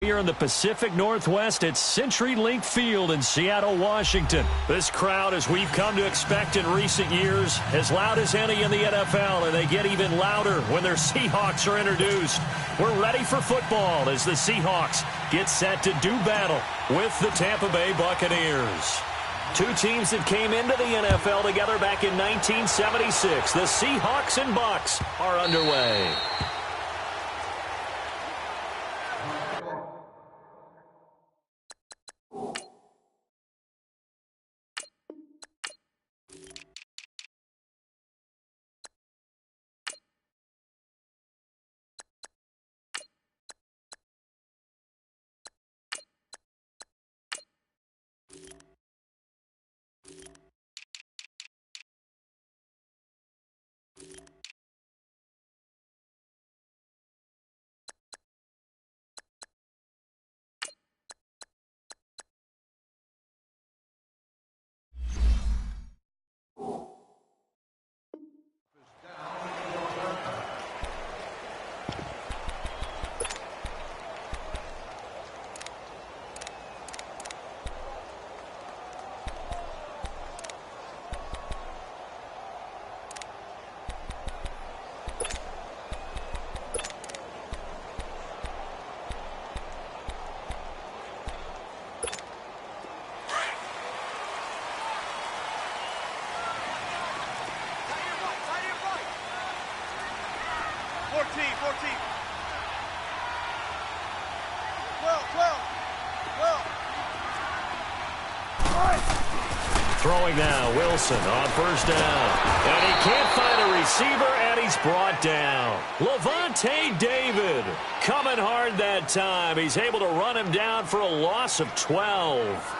Here in the Pacific Northwest at CenturyLink Field in Seattle, Washington. This crowd, as we've come to expect in recent years, as loud as any in the NFL, and they get even louder when their Seahawks are introduced. We're ready for football as the Seahawks get set to do battle with the Tampa Bay Buccaneers. Two teams that came into the NFL together back in 1976. The Seahawks and Bucs are underway. Throwing now, Wilson on first down. And he can't find a receiver, and he's brought down. Levante David coming hard that time. He's able to run him down for a loss of 12.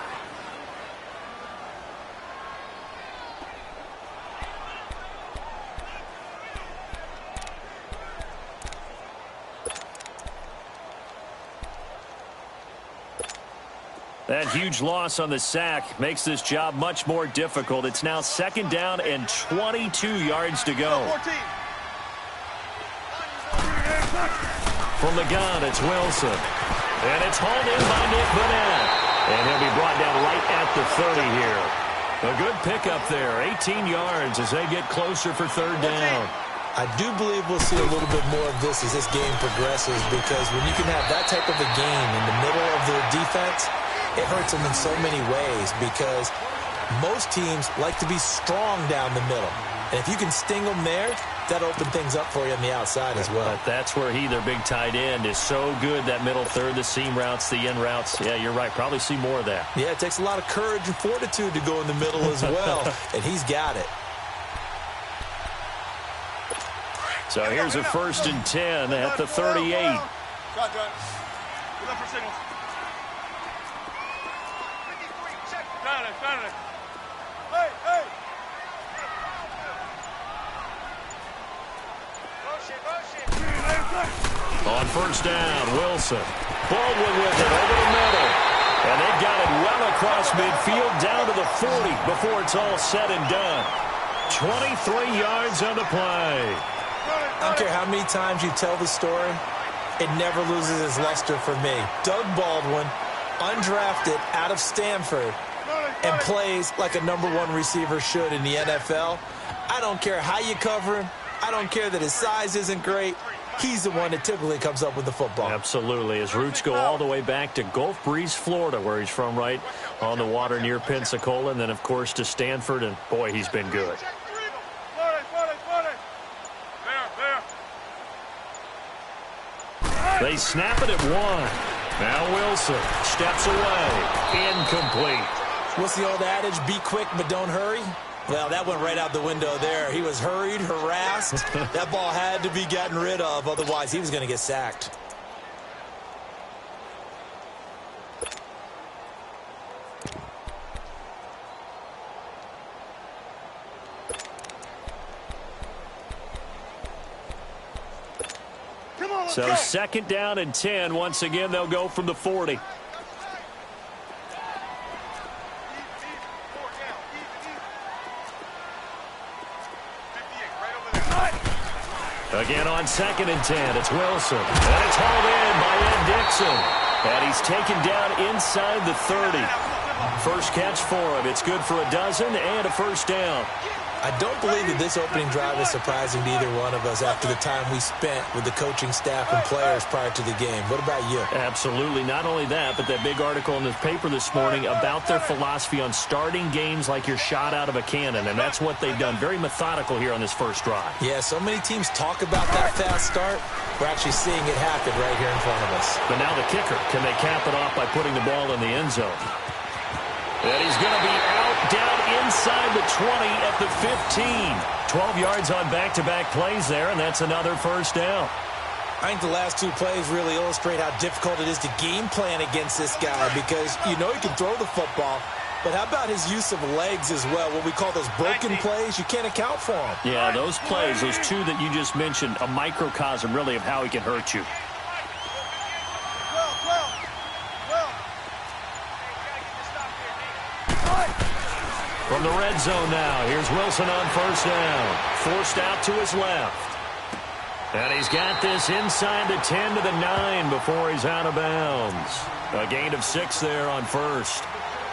That huge loss on the sack makes this job much more difficult. It's now second down and 22 yards to go. From the gun, it's Wilson. And it's hauled in by Nick Bennett. And he'll be brought down right at the 30 here. A good pickup there, 18 yards as they get closer for third down. I do believe we'll see a little bit more of this as this game progresses, because when you can have that type of a game in the middle of the defense, it hurts them in so many ways, because most teams like to be strong down the middle. And if you can sting them there, that'll open things up for you on the outside as well. But that's where their big tight end, is so good, that middle third, the seam routes, the in routes. Yeah, you're right. Probably see more of that. Yeah, it takes a lot of courage and fortitude to go in the middle as well, and he's got it. So here's a 1st and 10 at the 38. On first down, Wilson. Baldwin with it over the middle. And they've got it well across midfield down to the 40 before it's all said and done. 23 yards on the play. I don't care how many times you tell the story, it never loses its luster for me. Doug Baldwin, undrafted out of Stanford, and plays like a #1 receiver should in the NFL. I don't care how you cover him. I don't care that his size isn't great. He's the one that typically comes up with the football. Absolutely. His roots go all the way back to Gulf Breeze, Florida, where he's from, right on the water near Pensacola, and then, of course, to Stanford, and, boy, he's been good. They snap it at 1. Now Wilson steps away. Incomplete. What's the old adage? Be quick, but don't hurry. Well, that went right out the window there. He was hurried, harassed. That ball had to be gotten rid of. Otherwise, he was going to get sacked. So 2nd down and 10. Once again, they'll go from the 40. Again on 2nd and 10, it's Wilson. And it's hauled in by Ed Dixon. And he's taken down inside the 30. First catch for him. It's good for a dozen and a first down. I don't believe that this opening drive is surprising to either one of us after the time we spent with the coaching staff and players prior to the game. What about you? Absolutely. Not only that, but that big article in the paper this morning about their philosophy on starting games like you're shot out of a cannon, and that's what they've done. Very methodical here on this first drive. Yeah, so many teams talk about that fast start. We're actually seeing it happen right here in front of us. But now the kicker. Can they cap it off by putting the ball in the end zone? And he's going to be out down inside the 20 at the 15. 12 yards on back-to-back plays there, and that's another first down. I think the last two plays really illustrate how difficult it is to game plan against this guy because you know he can throw the football, but how about his use of legs as well? What we call those broken plays, you can't account for them. Yeah, those plays, those two that you just mentioned, a microcosm really of how he can hurt you. From the red zone now, here's Wilson on first down. Forced out to his left. And he's got this inside the 10 to the 9 before he's out of bounds. A gain of 6 there on first.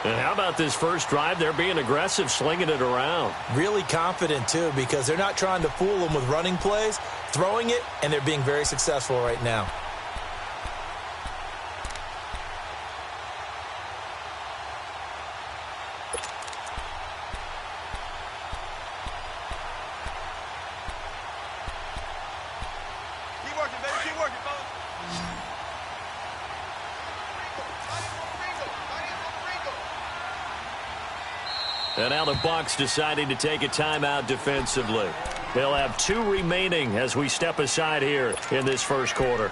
And how about this first drive? They're being aggressive, slinging it around. Really confident, too, because they're not trying to fool them with running plays, throwing it, and they're being very successful right now. And now the Bucs deciding to take a timeout defensively. They'll have 2 remaining as we step aside here in this first quarter.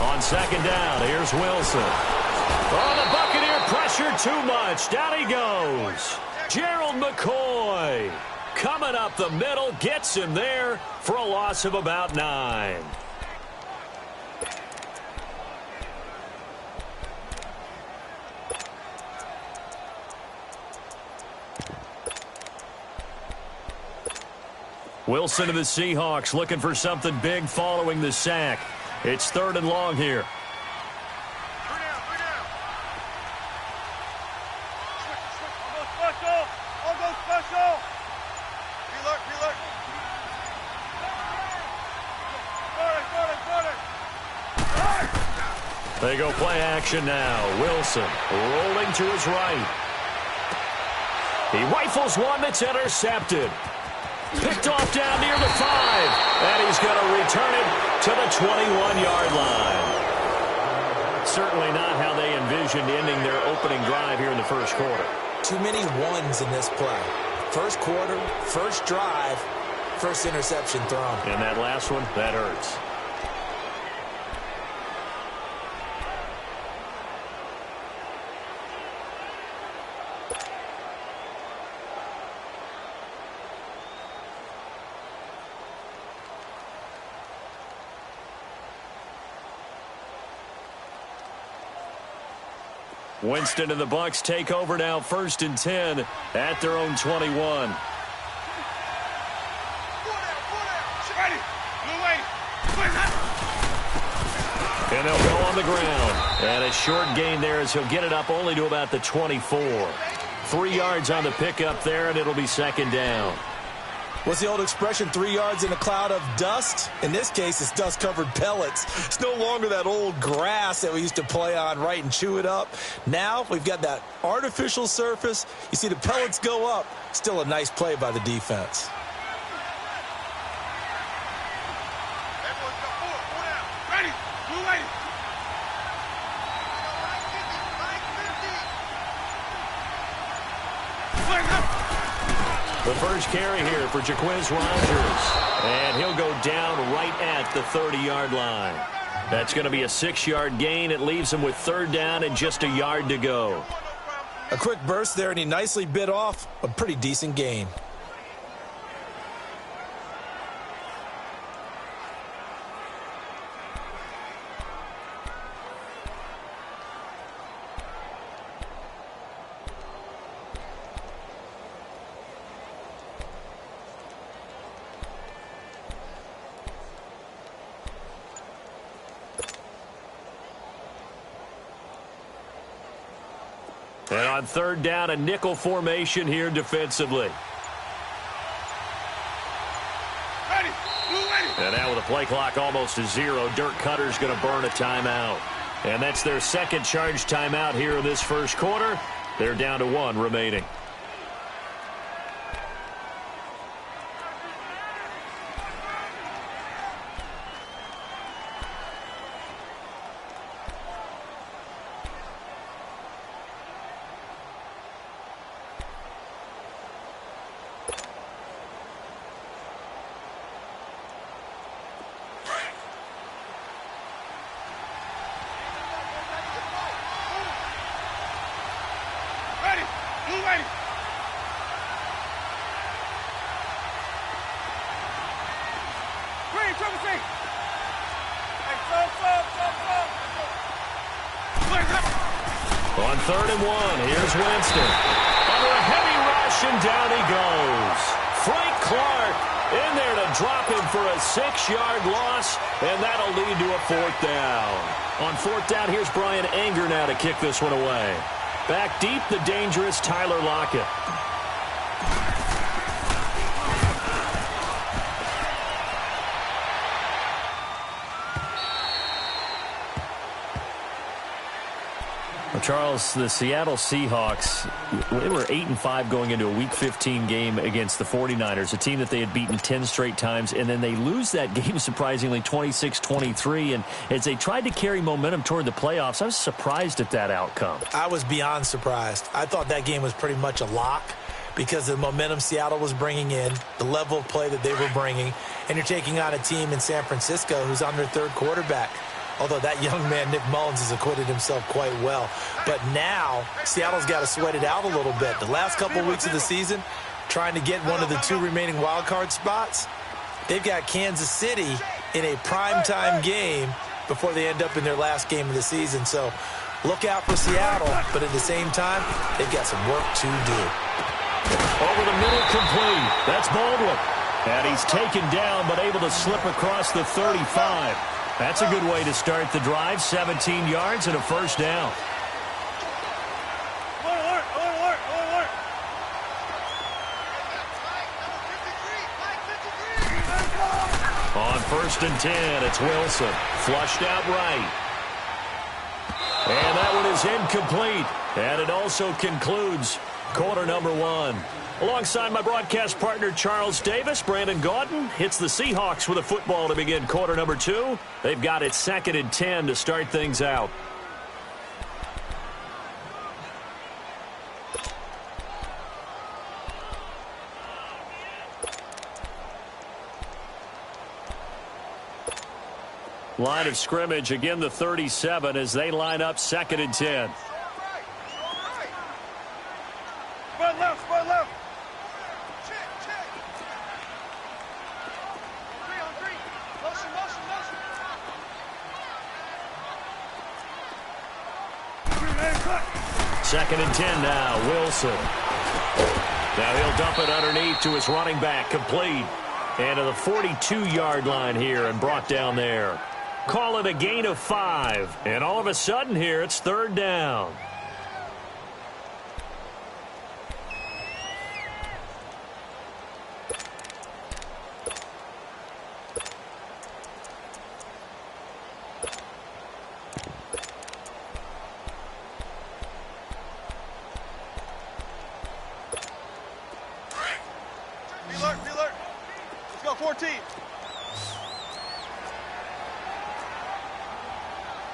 On second down, here's Wilson. Oh, the Buccaneer pressure too much. Down he goes. Gerald McCoy coming up the middle, gets him there for a loss of about 9. Wilson to the Seahawks looking for something big following the sack. It's 3rd and long here. They go play action now. Wilson rolling to his right. He rifles one that's intercepted. Picked off down near the 5. And he's going to return it to the 21-yard line. Certainly not how they envisioned ending their opening drive here in the first quarter. Too many ones in this play. First quarter, first drive, first interception thrown. And that last one, that hurts. Winston and the Bucs take over now, 1st and 10 at their own 21. And they'll go on the ground. And a short gain there as he'll get it up only to about the 24. 3 yards on the pickup there, and it'll be 2nd down. What's the old expression, 3 yards in a cloud of dust? In this case, it's dust-covered pellets. It's no longer that old grass that we used to play on, right, and chew it up. Now we've got that artificial surface. You see the pellets go up. Still a nice play by the defense. The first carry here for Jaquiz Rogers. And he'll go down right at the 30-yard line. That's going to be a 6-yard gain. It leaves him with third down and just a yard to go. A quick burst there, and he nicely bit off a pretty decent gain. And on third down, a nickel formation here defensively. And now with the play clock almost to 0, Dirk Cutter's going to burn a timeout. And that's their second charge timeout here in this first quarter. They're down to 1 remaining. On 3rd and 1, here's Winston. Under a heavy rush, and down he goes. Frank Clark in there to drop him for a 6-yard loss, and that'll lead to a 4th down. On 4th down, here's Brian Anger now to kick this one away. Back deep, the dangerous Tyler Lockett. Charles, the Seattle Seahawks, they were 8-5 going into a Week 15 game against the 49ers, a team that they had beaten 10 straight times, and then they lose that game surprisingly 26-23, and as they tried to carry momentum toward the playoffs, I was surprised at that outcome. I was beyond surprised. I thought that game was pretty much a lock because of the momentum Seattle was bringing in, the level of play that they were bringing, and you're taking on a team in San Francisco who's on their 3rd quarterback. Although that young man, Nick Mullins, has acquitted himself quite well. But now, Seattle's got to sweat it out a little bit. The last couple weeks of the season, trying to get one of the 2 remaining wild card spots, they've got Kansas City in a primetime game before they end up in their last game of the season. So look out for Seattle, but at the same time, they've got some work to do. Over the middle, complete. That's Baldwin. And he's taken down, but able to slip across the 35. That's a good way to start the drive. 17 yards and a 1st down. On 1st and 10, it's Wilson. Flushed out right. And that one is incomplete. And it also concludes quarter number 1. Alongside my broadcast partner, Charles Davis, Brandon Gaudin hits the Seahawks with a football to begin quarter number 2. They've got it 2nd and 10 to start things out. Line of scrimmage, again the 37 as they line up 2nd and 10. Second and 10 now, Wilson. Now he'll dump it underneath to his running back, complete. And to the 42-yard line here and brought down there. Call it a gain of 5. And all of a sudden here, it's 3rd down. Let's go, 14.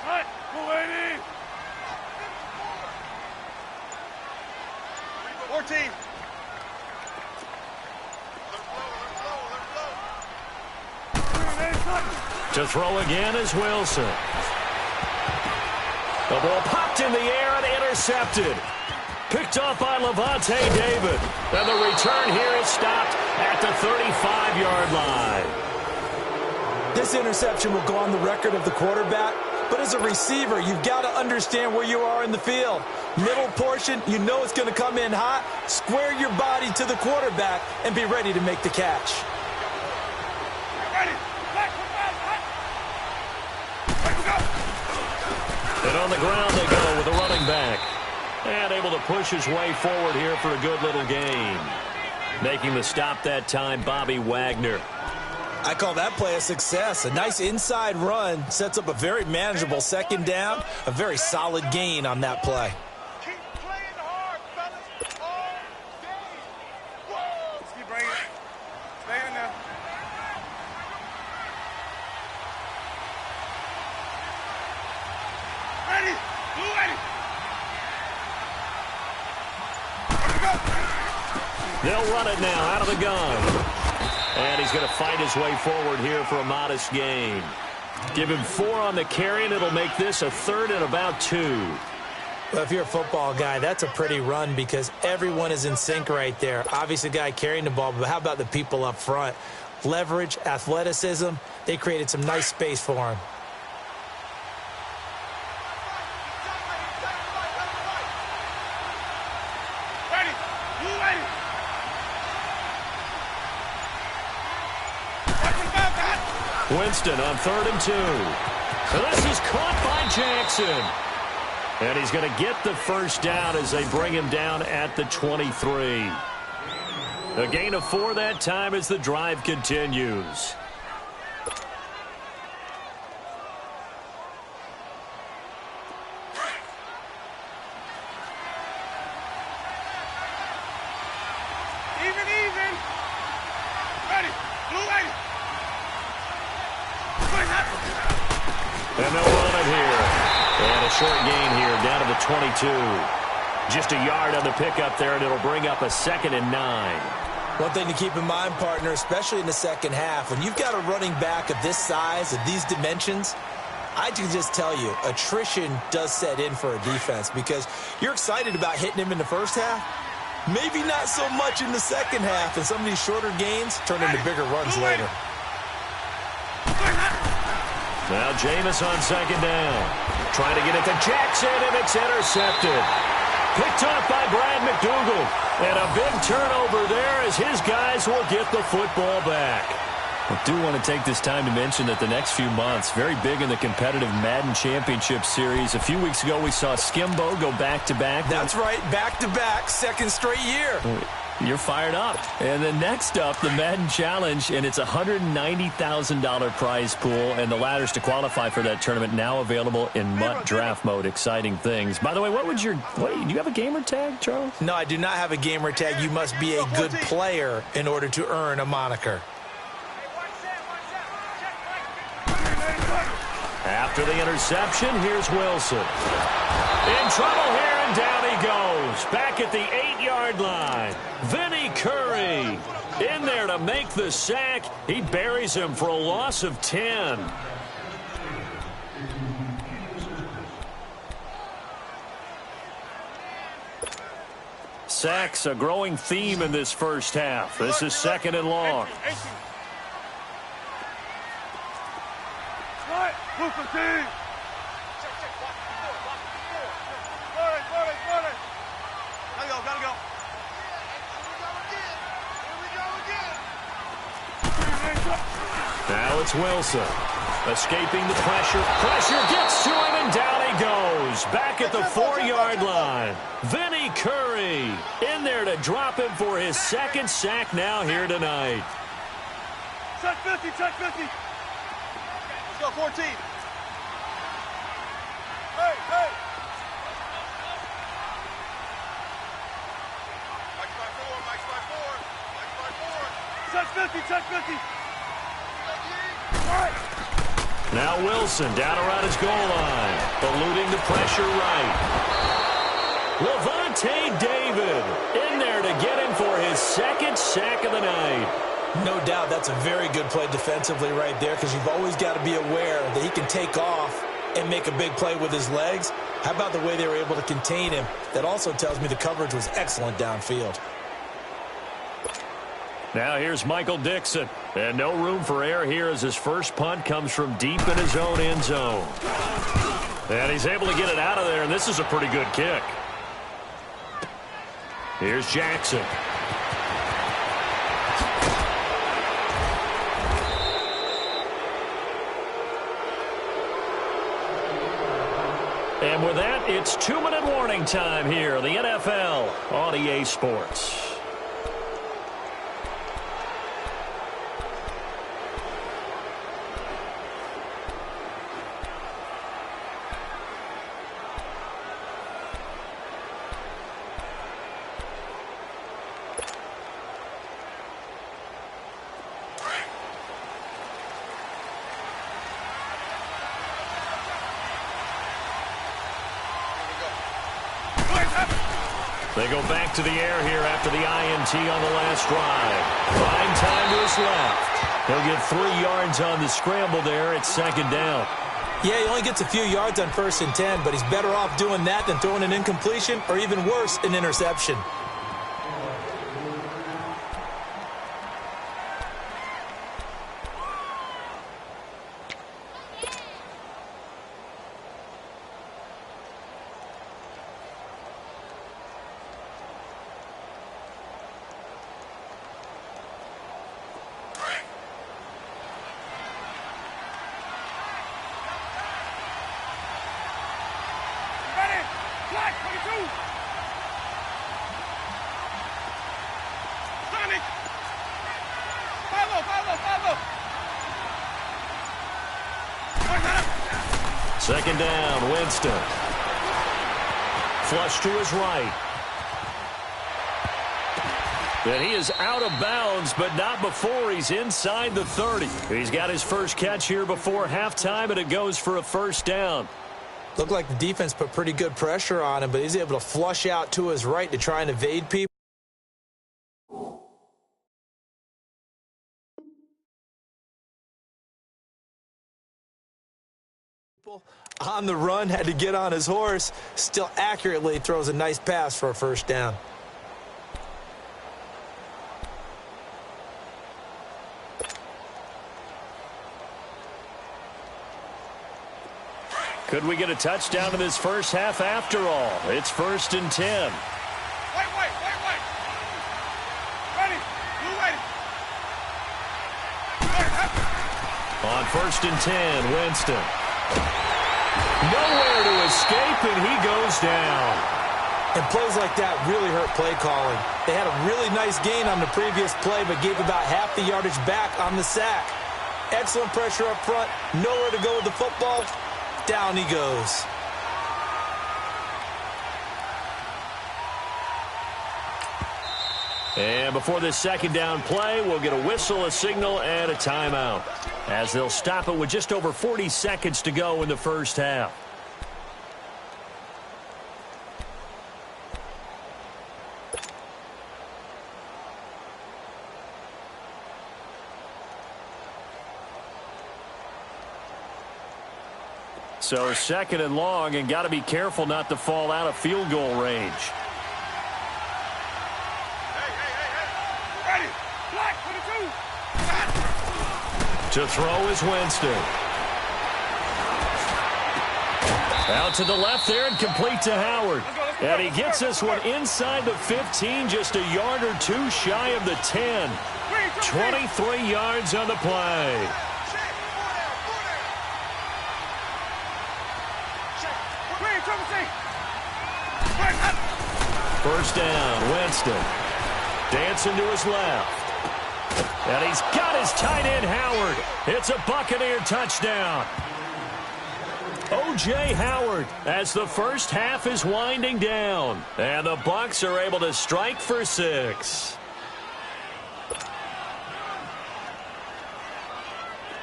Right, 280. 14. To throw again is Wilson. The ball popped in the air and intercepted. Picked off by Levante David. And the return here is stopped at the 35-yard line. This interception will go on the record of the quarterback, but as a receiver, you've got to understand where you are in the field. Middle portion, you know it's going to come in hot. Square your body to the quarterback and be ready to make the catch. And on the ground they go with a running back. And able to push his way forward here for a good little gain. Making the stop that time, Bobby Wagner. I call that play a success. A nice inside run sets up a very manageable second down. A very solid gain on that play. Keep playing hard, fellas. All day. Whoa. Let's keep bringing it. Stay in there. Ready. Blue ready. They'll run it now out of the gun. And he's going to fight his way forward here for a modest gain. Give him 4 on the carry, and it'll make this a 3rd and about 2. Well, if you're a football guy, that's a pretty run because everyone is in sync right there. Obviously, the guy carrying the ball, but how about the people up front? Leverage, athleticism, they created some nice space for him. Ready. Blue ready. Winston on 3rd and 2. So this is caught by Jackson. And he's going to get the first down as they bring him down at the 23. A gain of 4 that time as the drive continues. Even. Ready. Blue ready. And they'll run it here. And a short gain here down to the 22. Just a yard on the pickup there, and it'll bring up a 2nd and 9. One thing to keep in mind, partner, especially in the second half, when you've got a running back of this size, of these dimensions, I can just tell you, attrition does set in for a defense because you're excited about hitting him in the first half. Maybe not so much in the second half, and some of these shorter gains turn into bigger runs later. Now Jameis on 2nd down. Trying to get it to Jackson, and it's intercepted. Picked off by Brad McDougal. And a big turnover there as his guys will get the football back. I do want to take this time to mention that the next few months, very big in the competitive Madden Championship Series. A few weeks ago, we saw Skimbo go back-to-back. That's right, back-to-back, second straight year. You're fired up. And then next up, the Madden Challenge, and it's a $190,000 prize pool, and the ladders to qualify for that tournament now available in MUT draft mode. Exciting things. By the way, do you have a gamer tag, Charles? No, I do not have a gamer tag. You must be a good player in order to earn a moniker. After the interception, here's Wilson. In trouble here, and down he goes. Back at the 8-yard line. Vinny Curry in there to make the sack. He buries him for a loss of 10. Sacks, a growing theme in this first half. This is 2nd and long. Now it's Wilson. Escaping the pressure. Pressure gets to him, and down he goes. Back at the 4-yard line. Vinny Curry in there to drop him for his 2nd sack now here tonight. Check 50, check 50. Let's go, 14. Hey. Mike's by four. Check 50, check 50. Now Wilson down around his goal line. Eluding the pressure right. Levante David in there to get him for his 2nd sack of the night. No doubt that's a very good play defensively right there, because you've always got to be aware that he can take off and make a big play with his legs. How about the way they were able to contain him? That also tells me the coverage was excellent downfield. Now here's Michael Dixon. And no room for error here as his first punt comes from deep in his own end zone. And he's able to get it out of there, and this is a pretty good kick. Here's Jackson. And with that, it's 2-minute warning time here, the NFL on EA Sports. They go back to the air here after the INT on the last drive. Fine time to his left. He'll get 3 yards on the scramble there. It's second down. Yeah, he only gets a few yards on 1st and 10, but he's better off doing that than throwing an incompletion, or even worse, an interception. Second down, Winston. Flush to his right. And he is out of bounds, but not before he's inside the 30. He's got his first catch here before halftime, and it goes for a first down. Looked like the defense put pretty good pressure on him, but he's able to flush out to his right to try and evade people. On the run, had to get on his horse, still accurately throws a nice pass for a first down. Could we get a touchdown in this first half after all? It's 1st and 10. Wait. Ready. You ready. On 1st and 10, Winston. Nowhere to escape, and he goes down. And plays like that really hurt play calling. They had a really nice gain on the previous play, but gave about half the yardage back on the sack. Excellent pressure up front. Nowhere to go with the football. Down he goes. And before this second down play, we'll get a whistle, a signal, and a timeout, as they'll stop it with just over 40 seconds to go in the first half. So 2nd and long, and got to be careful not to fall out of field goal range. Ready. Black 22. To throw is Winston. Out to the left there and complete to Howard. And he gets this one inside the 15, just a yard or two shy of the 10. 23 yards on the play. First down, Winston. Dancing to his left. And he's got his tight end, Howard. It's a Buccaneer touchdown. O.J. Howard as the first half is winding down. And the Bucs are able to strike for 6.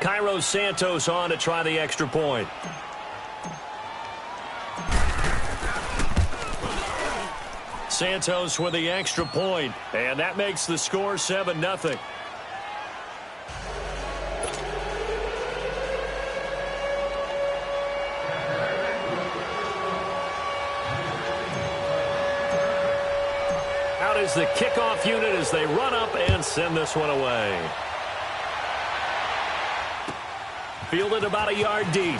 Cairo Santos on to try the extra point. Santos with the extra point, and that makes the score 7-0. out as the kickoff unit as they run up and send this one away. Fielded about a yard deep.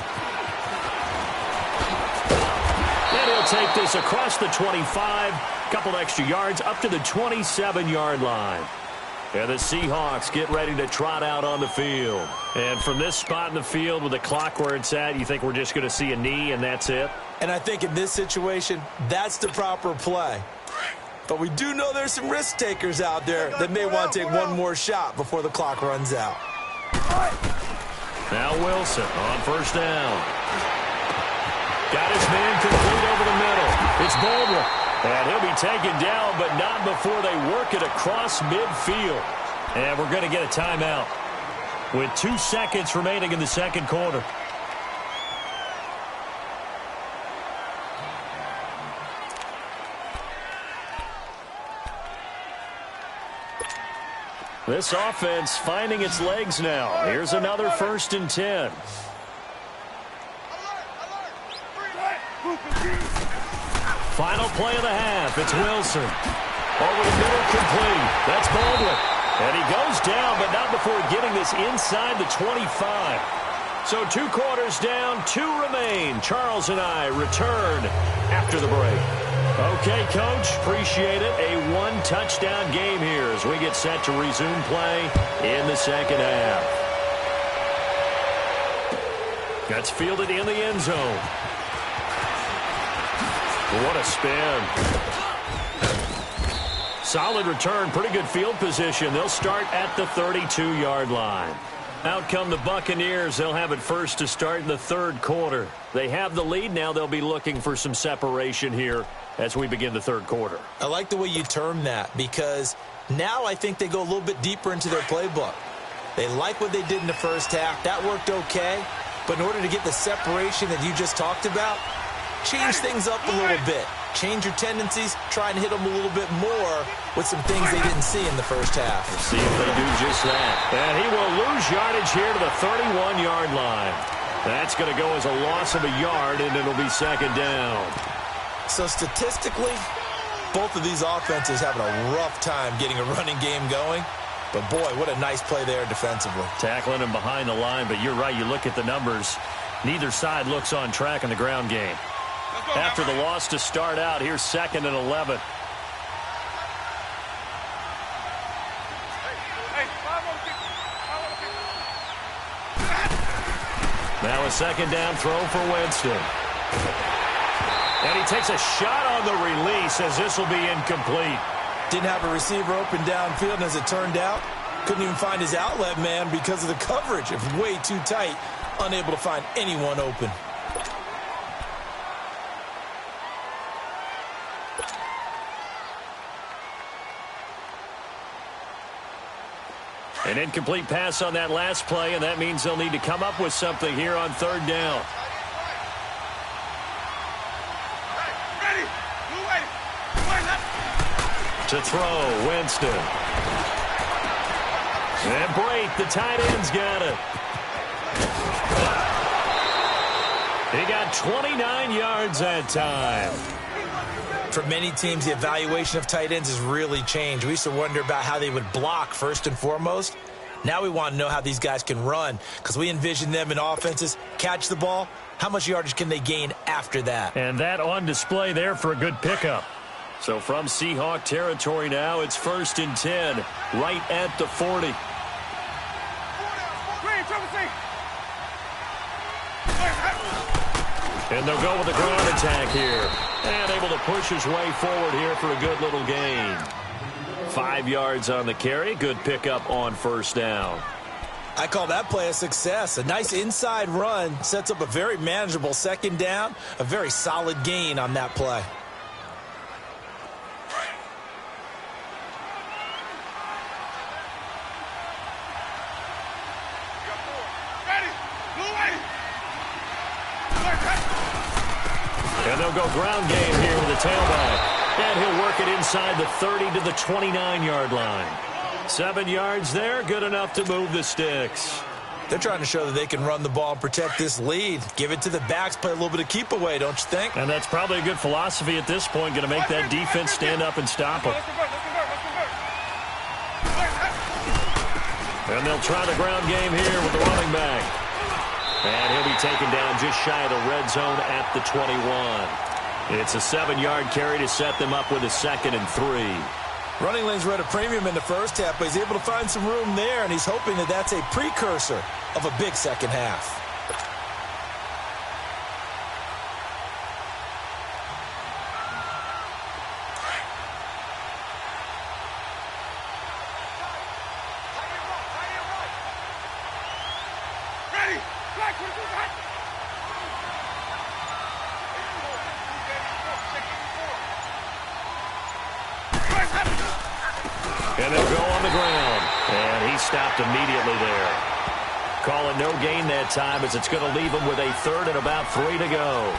And he'll take this across the 25, couple extra yards up to the 27-yard line. And the Seahawks get ready to trot out on the field. And from this spot in the field with the clock where it's at, you think we're just going to see a knee and that's it? And I think in this situation, that's the proper play. But we do know there's some risk takers out there that may want to take one more shot before the clock runs out. Now Wilson on first down. Got his man complete over the middle. It's Baldwin. And he'll be taken down, but not before they work it across midfield. And we're going to get a timeout with 2 seconds remaining in the second quarter. This offense finding its legs now. Here's another 1st and 10. Final play of the half. It's Wilson. Over the middle, complete. That's Baldwin. And he goes down, but not before getting this inside the 25. So 2 quarters down, 2 remain. Charles and I return after the break. Okay, Coach, appreciate it. A 1-touchdown game here as we get set to resume play in the second half. That's fielded in the end zone. What a spin. Solid return, pretty good field position. They'll start at the 32-yard line. Out come the Buccaneers. They'll have it first to start in the third quarter. They have the lead. Now they'll be looking for some separation here as we begin the third quarter. I like the way you term that because now I think they go a little bit deeper into their playbook. They like what they did in the first half. That worked okay. But in order to get the separation that you just talked about, change things up a little bit. Change your tendencies. Try and hit them a little bit more with some things they didn't see in the first half. Let's see if they do just that. And he will lose yardage here to the 31-yard line. That's going to go as a loss of a yard, and it'll be second down. So statistically, both of these offenses having a rough time getting a running game going. But, boy, what a nice play there defensively. Tackling him behind the line, but you're right. You look at the numbers. Neither side looks on track in the ground game. After the loss to start out, here's 2nd and 11. Now a second down throw for Winston. And he takes a shot on the release as this will be incomplete. Didn't have a receiver open downfield, and as it turned out, couldn't even find his outlet man because of the coverage. It was way too tight, unable to find anyone open. An incomplete pass on that last play, and that means they'll need to come up with something here on third down. To throw, Winston. And Brate, the tight end's got it. He got 29 yards that time. For many teams, the evaluation of tight ends has really changed. We used to wonder about how they would block first and foremost. Now we want to know how these guys can run because we envision them in offenses, catch the ball. How much yardage can they gain after that? And that on display there for a good pickup. So from Seahawk territory now, it's 1st and 10, right at the 40. And they'll go with the ground attack here. And able to push his way forward here for a good little gain. 5 yards on the carry. Good pickup on first down. I call that play a success. A nice inside run sets up a very manageable second down. A very solid gain on that play. And they'll go ground game here with the tailback. And he'll work it inside the 30 to the 29-yard line. 7 yards there, good enough to move the sticks. They're trying to show that they can run the ball and protect this lead. Give it to the backs, play a little bit of keep away, don't you think? And that's probably a good philosophy at this point, going to make that defense stand up and stop them. And they'll try the ground game here with the running back. And he'll be taken down just shy of the red zone at the 21. It's a 7-yard carry to set them up with a 2nd and 3. Running lanes were at a premium in the first half, but he's able to find some room there, and he's hoping that that's a precursor of a big second half. And they'll go on the ground. And he stopped immediately there. Calling no gain that time as it's going to leave him with a 3rd and about 3 to go.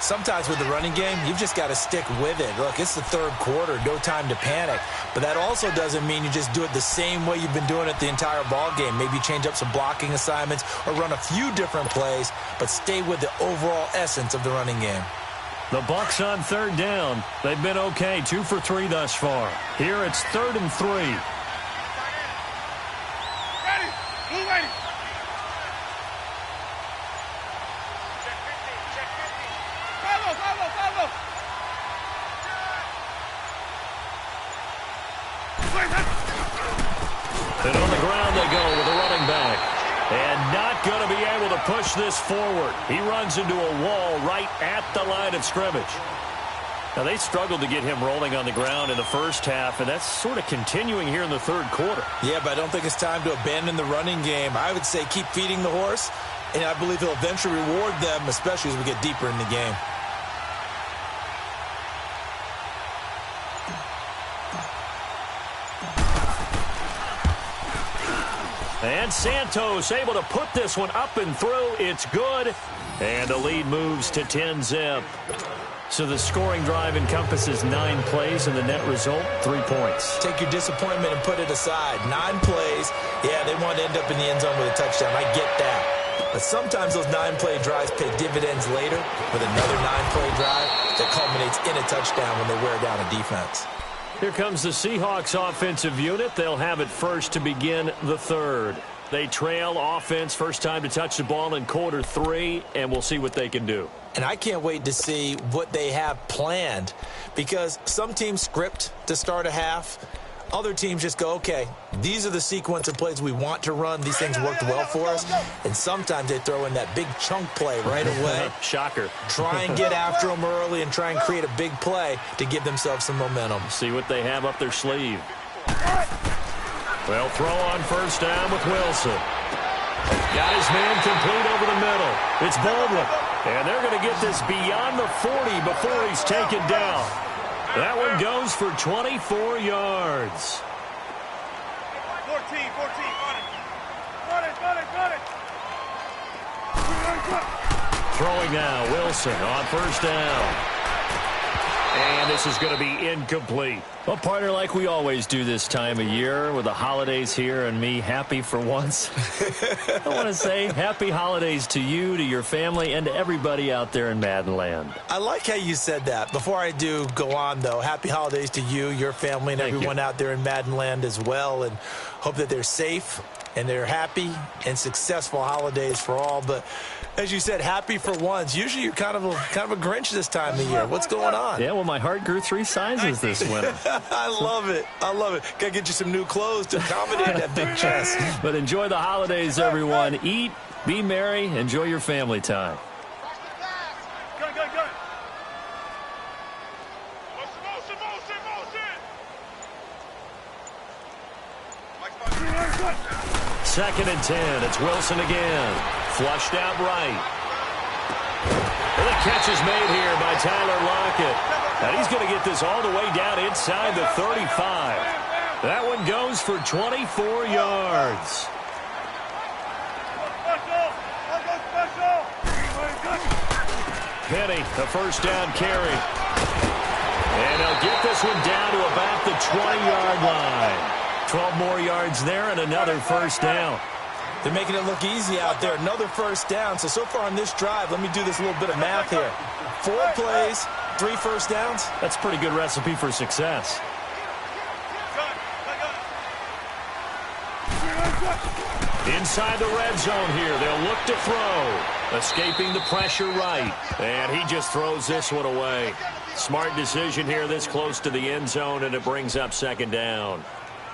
Sometimes with the running game, you've just got to stick with it. Look, it's the 3rd quarter, no time to panic. But that also doesn't mean you just do it the same way you've been doing it the entire ball game. Maybe change up some blocking assignments or run a few different plays, but stay with the overall essence of the running game. The Bucs on 3rd down. They've been okay, 2 for 3 thus far. Here it's 3rd and 3. Ready. Blue ready. Check 15. Check 15. Follow. And on the ground they go with the running back. And not going to be able to push this forward. He runs into a wall right at the line of scrimmage. Now, they struggled to get him rolling on the ground in the first half, and that's sort of continuing here in the 3rd quarter. Yeah, but I don't think it's time to abandon the running game. I would say keep feeding the horse, and I believe he'll eventually reward them, especially as we get deeper in the game. And Santos able to put this one up and through. It's good. And the lead moves to 10-zip. So the scoring drive encompasses 9 plays, and the net result, 3 points. Take your disappointment and put it aside. 9 plays. Yeah, they want to end up in the end zone with a touchdown. I get that. But sometimes those 9-play drives pay dividends later with another 9-play drive that culminates in a touchdown when they wear down a defense. Here comes the Seahawks offensive unit. They'll have it first to begin the 3rd. They trail offense, first time to touch the ball in quarter 3, and we'll see what they can do. And I can't wait to see what they have planned, because some teams script to start a half. Other teams just go, okay, these are the sequence of plays we want to run. These things worked well for us. And sometimes they throw in that big chunk play right away. Shocker. Try and get after them early and try and create a big play to give themselves some momentum. See what they have up their sleeve. Well, throw on first down with Wilson. Got his man complete over the middle. It's Baldwin. And they're going to get this beyond the 40 before he's taken down. That one goes for 24 yards. 14, run it. Throwing now, Wilson on first down. And this is going to be incomplete. Well, partner, like we always do this time of year with the holidays here and me happy for once. I want to say happy holidays to you, to your family, and to everybody out there in Madden Land. I like how you said that. Before I do go on, though, happy holidays to you, your family, and everyone out there in Madden Land as well. And hope that they're safe and they're happy and successful holidays for all. But as you said, happy for once. Usually you're kind of a Grinch this time of year. What's going on? Yeah, well, my heart grew 3 sizes this winter. I love it. Got to get you some new clothes to accommodate that big chest. But enjoy the holidays, everyone. Eat, be merry, enjoy your family time. Gun. Motion. 2nd and 10. It's Wilson again. Flushed out right. And the catch is made here by Tyler Lockett. And he's going to get this all the way down inside the 35. That one goes for 24 yards. Penny, the first down carry. And he'll get this one down to about the 20-yard line. 12 more yards there and another first down. They're making it look easy out there. Another first down. So far on this drive, let me do this little bit of math here. 4 plays, 3 first downs. That's a pretty good recipe for success. Inside the red zone here, they'll look to throw. Escaping the pressure right. And he just throws this one away. Smart decision here this close to the end zone, and it brings up second down.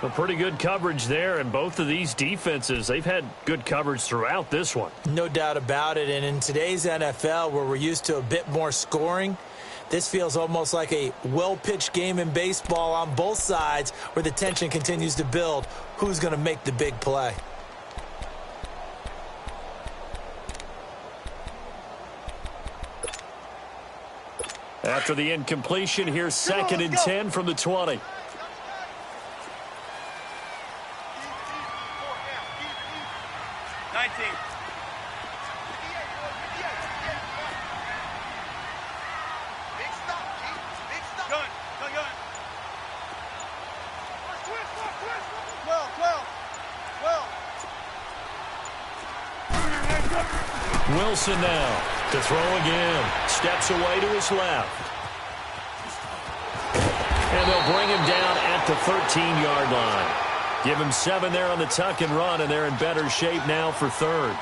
A pretty good coverage there, and both of these defenses, they've had good coverage throughout this one. No doubt about it, and in today's NFL, where we're used to a bit more scoring, this feels almost like a well-pitched game in baseball on both sides where the tension continues to build. Who's going to make the big play? After the incompletion, here's second and 10 from the 20. 19. Big stop, G. Big stop. Gun. 12. Wilson now to throw again. Steps away to his left. And they'll bring him down at the 13-yard line. Give him 7 there on the tuck and run, and they're in better shape now for third.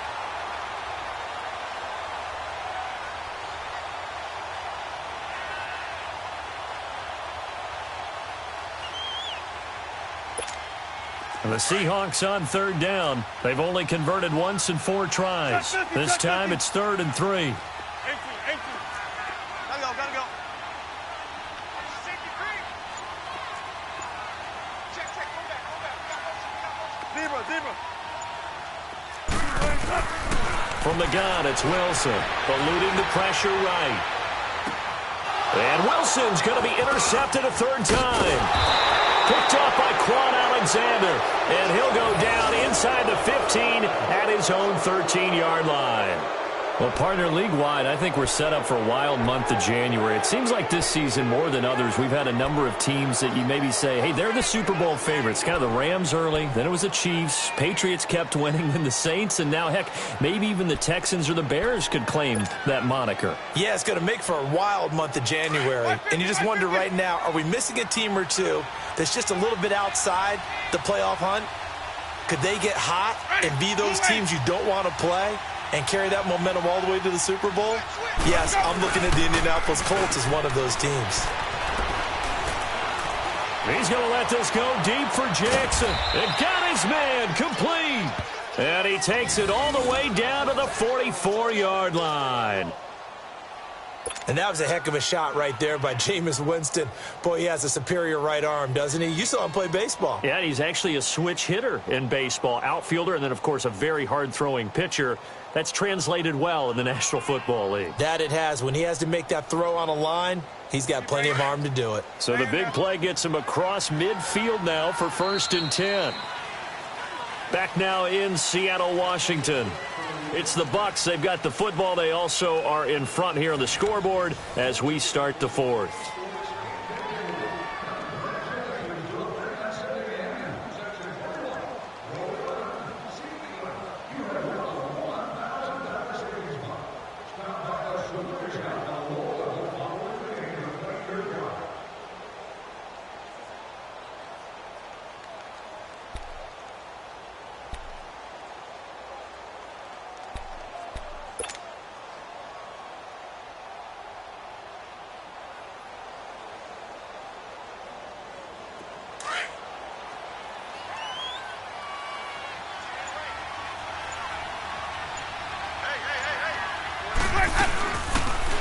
And the Seahawks on third down. They've only converted once in 4 tries. This time it's 3rd and 3. 18. Gotta go. Check, go back. We got motion. Zebra. From the gun, it's Wilson, eluding the pressure right. And Wilson's going to be intercepted a 3rd time. Picked off by Quan Alexander, and he'll go down inside the 15 at his own 13-yard line. Well, partner, league-wide, I think we're set up for a wild month of January. It seems like this season, more than others, we've had a number of teams that you maybe say, hey, they're the Super Bowl favorites. Kind of the Rams early, then it was the Chiefs. Patriots kept winning, then the Saints, and now, heck, maybe even the Texans or the Bears could claim that moniker. Yeah, it's going to make for a wild month of January. And you just wonder right now, are we missing a team or two that's just a little bit outside the playoff hunt? Could they get hot and be those teams you don't want to play and carry that momentum all the way to the Super Bowl? Yes, I'm looking at the Indianapolis Colts as one of those teams. He's going to let this go deep for Jackson. And got his man complete. And he takes it all the way down to the 44-yard line. And that was a heck of a shot right there by Jameis Winston. Boy, he has a superior right arm, doesn't he? You saw him play baseball. Yeah, he's actually a switch hitter in baseball. Outfielder, and then, of course, a very hard-throwing pitcher. That's translated well in the National Football League. That it has. When he has to make that throw on a line, he's got plenty of arm to do it. So the big play gets him across midfield now for 1st and 10. Back now in Seattle, Washington. It's the Bucs. They've got the football. They also are in front here on the scoreboard as we start the 4th.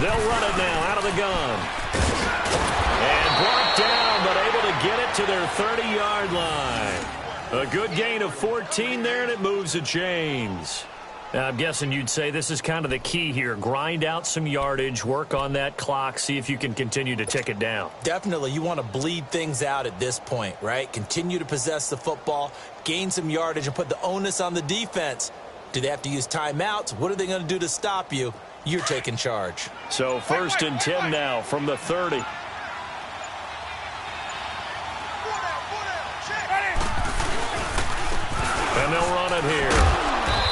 They'll run it now out of the gun. And brought down, but able to get it to their 30-yard line. A good gain of 14 there, and it moves the chains. Now, I'm guessing you'd say this is kind of the key here. Grind out some yardage, work on that clock, see if you can continue to tick it down. Definitely. You want to bleed things out at this point, right? Continue to possess the football, gain some yardage, and put the onus on the defense. Do they have to use timeouts? What are they going to do to stop you? You're taking charge. So 1st and 10 now from the 30. And they'll run it here.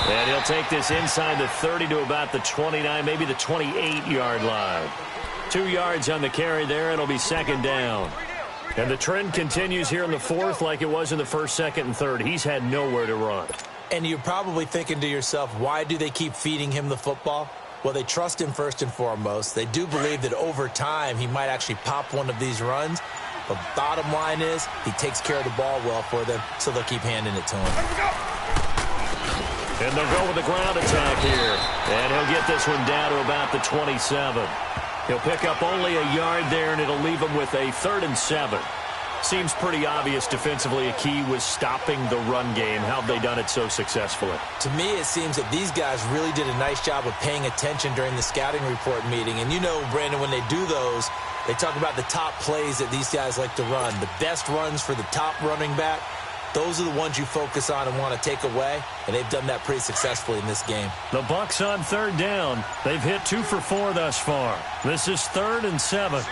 And he'll take this inside the 30 to about the 29, maybe the 28-yard line. 2 yards on the carry there. It'll be 2nd down. And the trend continues here in the fourth like it was in the first, second, and third. He's had nowhere to run. And you're probably thinking to yourself, why do they keep feeding him the football? Well, they trust him first and foremost. They do believe that over time he might actually pop one of these runs. But bottom line is he takes care of the ball well for them, so they'll keep handing it to him. And they'll go with the ground attack here. And he'll get this one down to about the 27. He'll pick up only a yard there, and it'll leave him with a 3rd and 7. Seems pretty obvious defensively a key was stopping the run game. How have they done it so successfully? To me, it seems that these guys really did a nice job of paying attention during the scouting report meeting. And you know, Brandon, when they do those, they talk about the top plays that these guys like to run. The best runs for the top running back, those are the ones you focus on and want to take away, and they've done that pretty successfully in this game. The Bucs on 3rd down. They've hit 2 for 4 thus far. This is 3rd and 7.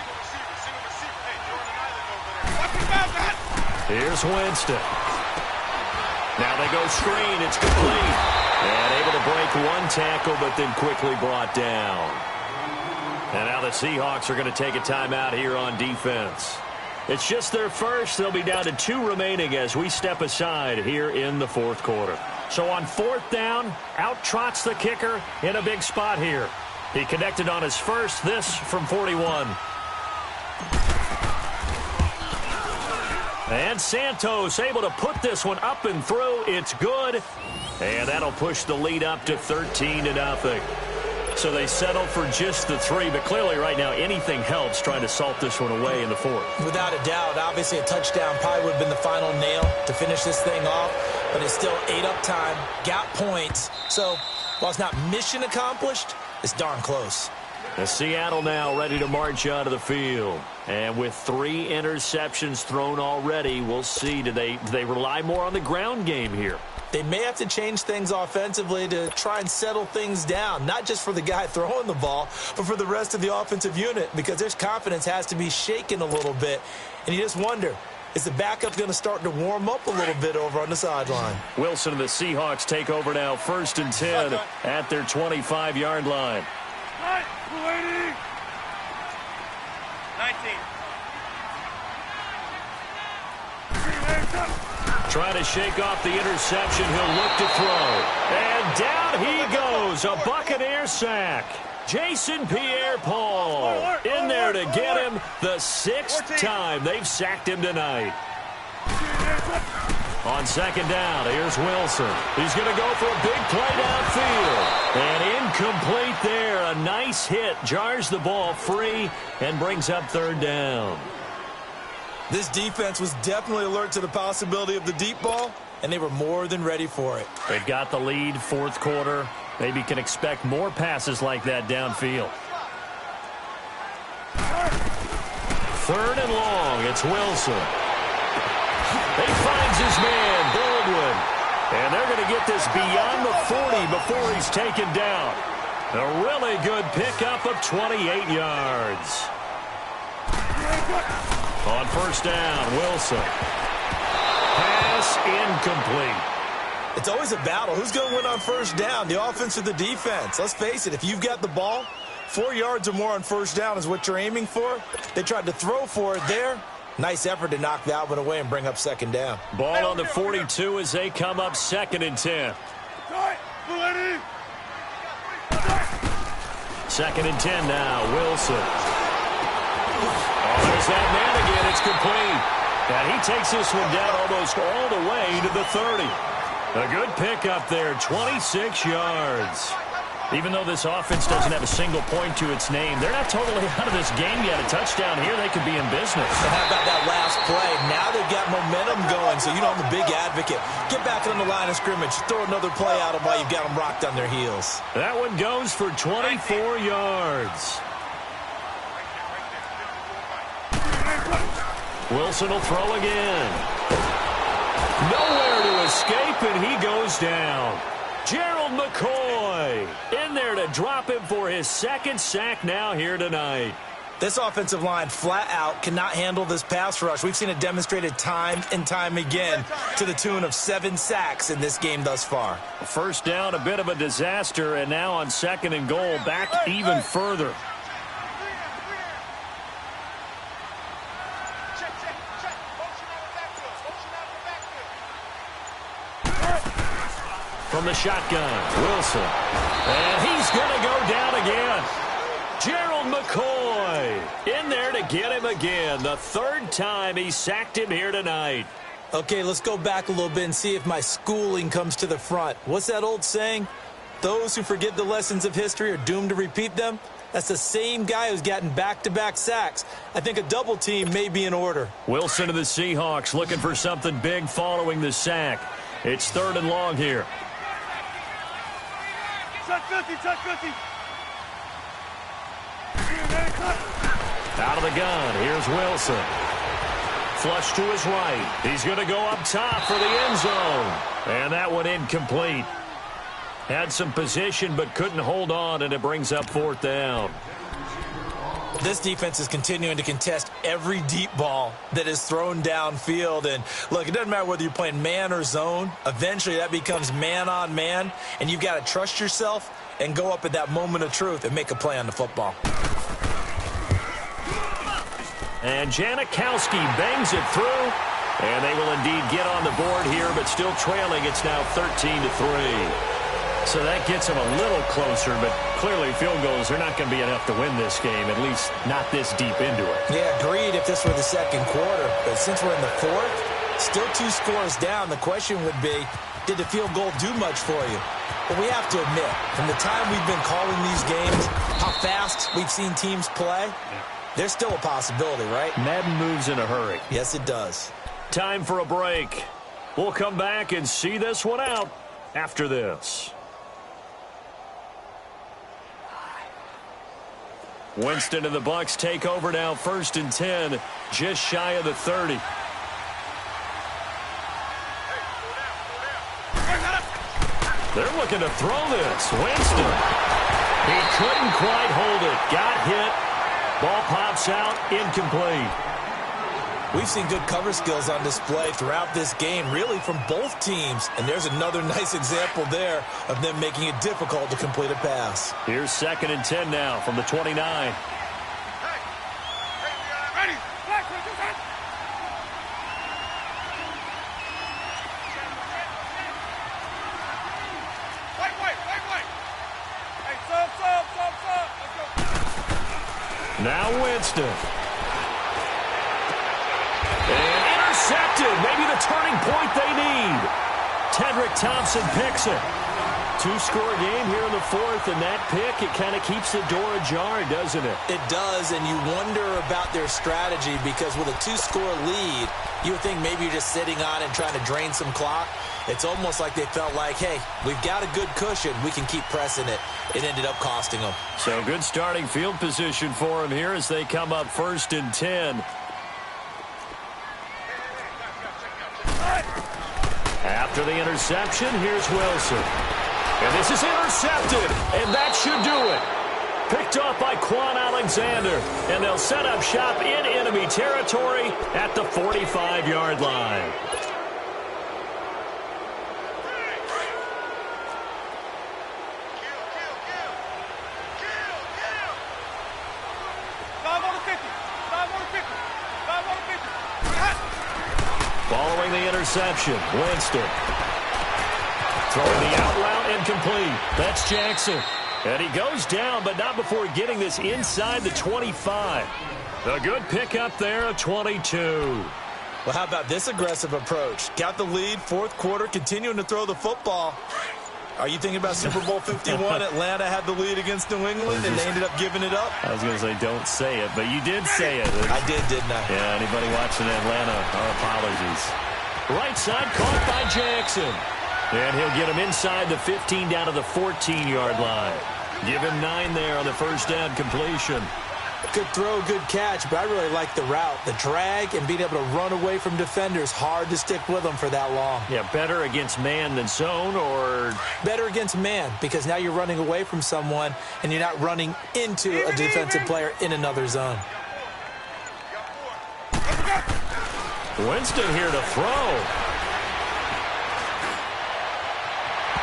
Here's Winston. Now they go screen. It's complete. And able to break one tackle, but then quickly brought down. And now the Seahawks are going to take a timeout here on defense. It's just their first. They'll be down to 2 remaining as we step aside here in the fourth quarter. So on 4th down, out trots the kicker in a big spot here. He connected on his first, this from 41. And Santos able to put this one up and through. It's good. And that'll push the lead up to 13-0. So they settle for just the 3, but clearly right now anything helps trying to salt this one away in the fourth. Without a doubt, obviously a touchdown probably would have been the final nail to finish this thing off, but it's still 8 up time, got points. So while it's not mission accomplished, it's darn close. And Seattle now ready to march out of the field. And with 3 interceptions thrown already, we'll see. Do they rely more on the ground game here? They may have to change things offensively to try and settle things down, not just for the guy throwing the ball, but for the rest of the offensive unit, because their confidence has to be shaken a little bit. And you just wonder, is the backup going to start to warm up a little bit over on the sideline? Wilson and the Seahawks take over now, 1st and 10 at their 25-yard line. 19. Trying to shake off the interception. He'll look to throw. And down he goes. A Buccaneer sack. Jason Pierre-Paul in there to get him the 6th time they've sacked him tonight. On 2nd down, here's Wilson. He's going to go for a big play downfield. And incomplete there. A nice hit. Jars the ball free and brings up 3rd down. This defense was definitely alert to the possibility of the deep ball, and they were more than ready for it. They've got the lead, 4th quarter. Maybe can expect more passes like that downfield. 3rd and long. It's Wilson. He finds his man, Baldwin. And they're going to get this beyond the 40 before he's taken down. A really good pickup of 28 yards. On 1st down, Wilson. Pass incomplete. It's always a battle. Who's going to win on 1st down, the offense or the defense? Let's face it, if you've got the ball, 4 yards or more on 1st down is what you're aiming for. They tried to throw for it there. Nice effort to knock that one away and bring up 2nd down. Ball on the 42 as they come up 2nd and 10. 2nd and 10 now, Wilson. Oh, there's that man again. It's complete. And he takes this one down almost all the way to the 30. A good pickup there, 26 yards. Even though this offense doesn't have a single point to its name, they're not totally out of this game yet. A touchdown here, they could be in business. And how about that last play? Now they've got momentum going, so you know I'm a big advocate. Get back on the line of scrimmage. Throw another play out of while you've got them rocked on their heels. That one goes for 24 yards. Wilson will throw again. Nowhere to escape, and he goes down. Gerald McCoy in there to drop him for his 2nd sack now here tonight. This offensive line flat out cannot handle this pass rush. We've seen it demonstrated time and time again to the tune of 7 sacks in this game thus far. 1st down, a bit of a disaster, and now on 2nd and goal, back even further. from the shotgun. Wilson. And he's going to go down again. Gerald McCoy in there to get him again. The third time he sacked him here tonight. Okay, let's go back a little bit and see if my schooling comes to the front. What's that old saying? Those who forget the lessons of history are doomed to repeat them. That's the same guy who's gotten back-to-back sacks. I think a double team may be in order. Wilson of the Seahawks looking for something big following the sack. It's 3rd and long here. Chuck 50, Chuck 50. Out of the gun, here's Wilson. Flush to his right. He's going to go up top for the end zone. And that one incomplete. Had some position but couldn't hold on, and it brings up 4th down. This defense is continuing to contest every deep ball that is thrown downfield. And, look, it doesn't matter whether you're playing man or zone. Eventually that becomes man-on-man, and you've got to trust yourself and go up at that moment of truth and make a play on the football. And Janikowski bangs it through, and they will indeed get on the board here, but still trailing. It's now 13-3. So that gets them a little closer, but clearly field goals are not going to be enough to win this game, at least not this deep into it. Yeah, agreed if this were the second quarter. But since we're in the 4th, still 2 scores down, the question would be, did the field goal do much for you? But we have to admit, from the time we've been calling these games, how fast we've seen teams play, there's still a possibility, right? Madden moves in a hurry. Yes, it does. Time for a break. We'll come back and see this one out after this. Winston and the Bucs take over now, 1st and 10, just shy of the 30. They're looking to throw this. Winston. He couldn't quite hold it. Got hit. Ball pops out. Incomplete. We've seen good cover skills on display throughout this game, really from both teams. And there's another nice example there of them making it difficult to complete a pass. Here's 2nd and 10 now from the 29. Ready. Wait. Hey, sub. Let's go. Now Winston. And intercepted. Maybe the turning point they need. Tedrick Thompson picks it. 2-score game here in the 4th, and that pick, it kind of keeps the door ajar, doesn't it? It does, and you wonder about their strategy because with a 2-score lead, you would think maybe you're just sitting on it and trying to drain some clock. It's almost like they felt like, hey, we've got a good cushion. We can keep pressing it. It ended up costing them. So good starting field position for them here as they come up 1st and 10. After the interception, here's Wilson. And this is intercepted, and that should do it. Picked off by Quan Alexander, and they'll set up shop in enemy territory at the 45-yard line. Following the interception, Winston. Throwing the out route incomplete. That's Jackson. And he goes down, but not before getting this inside the 25. A good pickup there, a 22. Well, how about this aggressive approach? Got the lead, 4th quarter, continuing to throw the football. Are you thinking about Super Bowl 51? Atlanta had the lead against New England, and they ended up giving it up? I was going to say, don't say it, but you did say it. I did, didn't I? Yeah, anybody watching Atlanta, our apologies. Right side caught by Jackson. And he'll get him inside the 15 down to the 14-yard line. Give him 9 there on the first down completion. Good throw, good catch, but I really like the route. The drag and being able to run away from defenders, hard to stick with them for that long. Yeah, better against man than zone, or? Better against man, because now you're running away from someone and you're not running into a defensive player in another zone. Winston here to throw.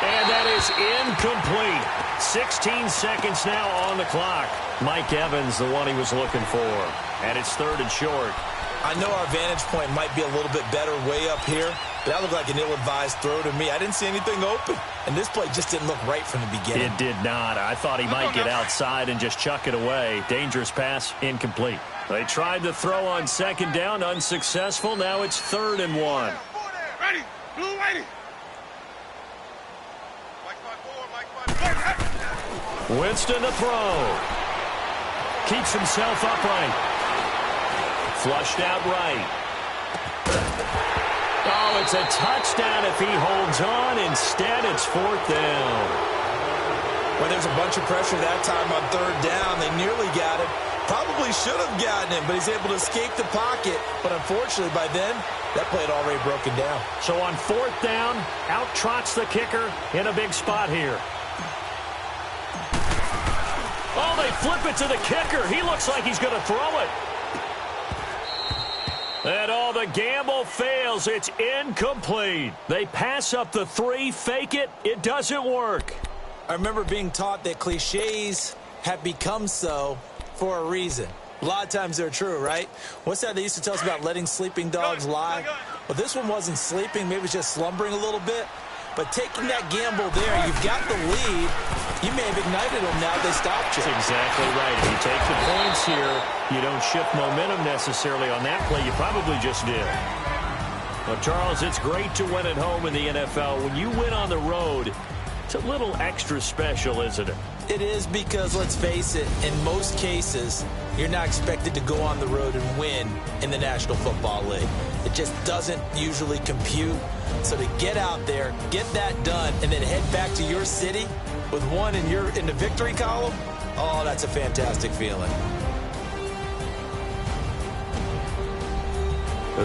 And that is incomplete. 16 seconds now on the clock. Mike Evans, the one he was looking for. And it's 3rd and short. I know our vantage point might be a little bit better way up here, That looked like an ill-advised throw to me. I didn't see anything open. And this play just didn't look right from the beginning. It did not. I thought he might get outside and just chuck it away. Dangerous pass, incomplete. They tried to throw on second down, unsuccessful. Now it's 3rd and 1. Ready. Blue ready. Winston to throw. Keeps himself upright. Flushed out right. Oh, it's a touchdown if he holds on. Instead, it's 4th down. Well, there's a bunch of pressure that time on 3rd down. They nearly got him. Probably should have gotten him, but he's able to escape the pocket. But unfortunately, by then, that play had already broken down. So on 4th down, out trots the kicker in a big spot here. Oh, they flip it to the kicker. He looks like he's going to throw it. And all the gamble fails. It's incomplete. They pass up the 3, fake it. It doesn't work. I remember being taught that cliches have become so for a reason. A lot of times they're true, right? What's that they used to tell us about letting sleeping dogs lie? Well, this one wasn't sleeping. Maybe it was just slumbering a little bit. But taking that gamble there, you've got the lead. You may have ignited them now. They stopped you. That's exactly right. If you take the points here, you don't shift momentum necessarily on that play. You probably just did. Well, Charles, it's great to win at home in the NFL. When you win on the road, it's a little extra special, isn't it? It is because, let's face it, in most cases, you're not expected to go on the road and win in the National Football League. It just doesn't usually compute. So to get out there, get that done, and then head back to your city with one in the victory column, oh, that's a fantastic feeling.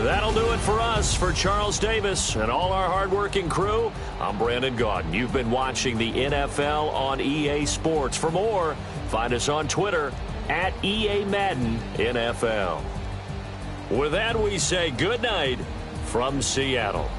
That'll do it for us. For Charles Davis and all our hardworking crew, I'm Brandon Gaudin. You've been watching the NFL on EA Sports. For more, find us on Twitter at EA Madden NFL. With that, we say good night from Seattle.